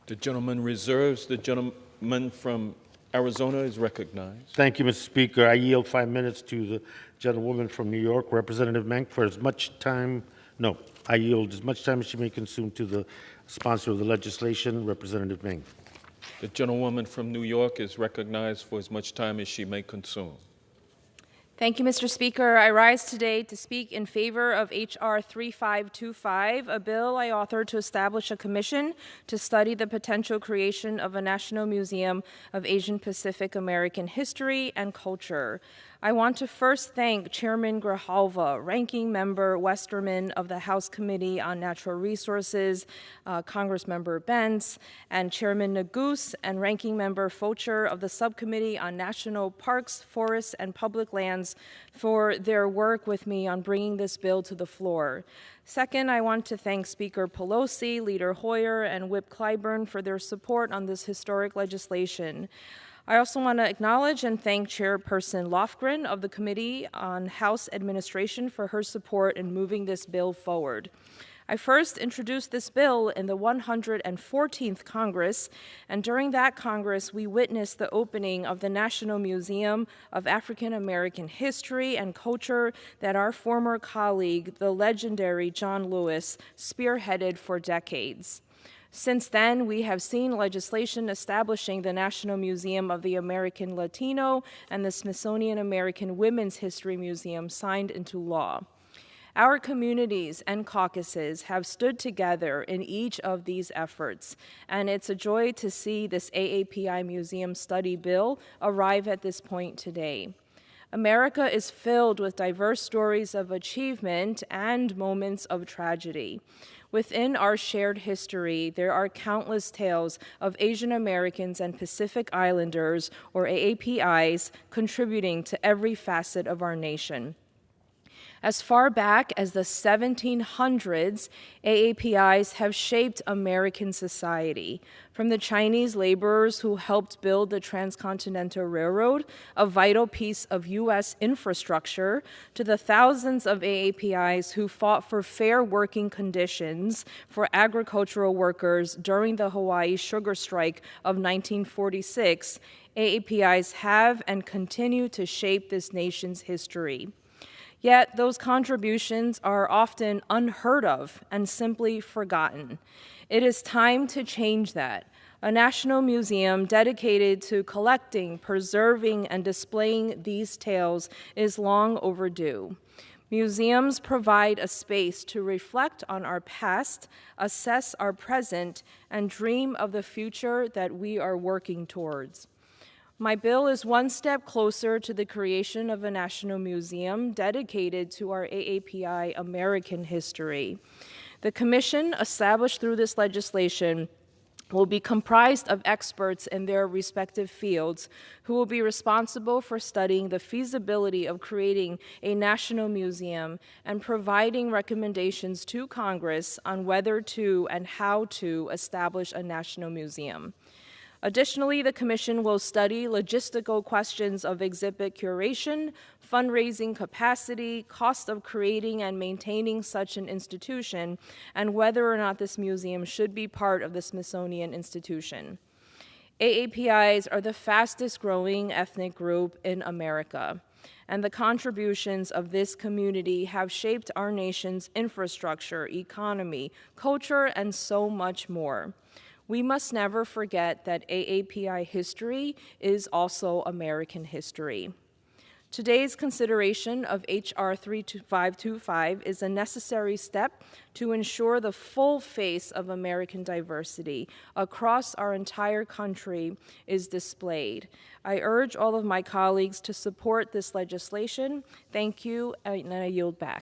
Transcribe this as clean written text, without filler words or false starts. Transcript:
The gentleman reserves. The gentleman from Arizona is recognized. Thank you, Mr. Speaker. I yield 5 minutes to the gentlewoman from New York, Representative Meng, for as much time. No, I yield as much time as she may consume to the sponsor of the legislation, Representative Meng. The gentlewoman from New York is recognized for as much time as she may consume. Thank you, Mr. Speaker. I rise today to speak in favor of H.R. 3525, a bill I authored to establish a commission to study the potential creation of a National Museum of Asian Pacific American History and Culture. I want to first thank Chairman Grijalva, Ranking Member Westerman of the House Committee on Natural Resources, Congressmember Bentz, and Chairman Neguse and Ranking Member Focher of the Subcommittee on National Parks, Forests, and Public Lands for their work with me on bringing this bill to the floor. Second, I want to thank Speaker Pelosi, Leader Hoyer, and Whip Clyburn for their support on this historic legislation. I also want to acknowledge and thank Chairperson Lofgren of the Committee on House Administration for her support in moving this bill forward. I first introduced this bill in the 114th Congress, and during that Congress, we witnessed the opening of the National Museum of African American History and Culture that our former colleague, the legendary John Lewis, spearheaded for decades. Since then, we have seen legislation establishing the National Museum of the American Latino and the Smithsonian American Women's History Museum signed into law. Our communities and caucuses have stood together in each of these efforts, and it's a joy to see this AAPI Museum Study Bill arrive at this point today. America is filled with diverse stories of achievement and moments of tragedy. Within our shared history, there are countless tales of Asian Americans and Pacific Islanders, or AAPIs, contributing to every facet of our nation. As far back as the 1700s, AAPIs have shaped American society. From the Chinese laborers who helped build the Transcontinental Railroad, a vital piece of U.S. infrastructure, to the thousands of AAPIs who fought for fair working conditions for agricultural workers during the Hawaii sugar strike of 1946, AAPIs have and continue to shape this nation's history. Yet those contributions are often unheard of and simply forgotten. It is time to change that. A national museum dedicated to collecting, preserving, and displaying these tales is long overdue. Museums provide a space to reflect on our past, assess our present, and dream of the future that we are working towards. My bill is one step closer to the creation of a national museum dedicated to our AAPI American history. The commission established through this legislation will be comprised of experts in their respective fields who will be responsible for studying the feasibility of creating a national museum and providing recommendations to Congress on whether to and how to establish a national museum. Additionally, the Commission will study logistical questions of exhibit curation, fundraising capacity, cost of creating and maintaining such an institution, and whether or not this museum should be part of the Smithsonian Institution. AAPIs are the fastest growing ethnic group in America, and the contributions of this community have shaped our nation's infrastructure, economy, culture, and so much more. We must never forget that AAPI history is also American history. Today's consideration of H.R. 3525 is a necessary step to ensure the full face of American diversity across our entire country is displayed. I urge all of my colleagues to support this legislation. Thank you, and I yield back.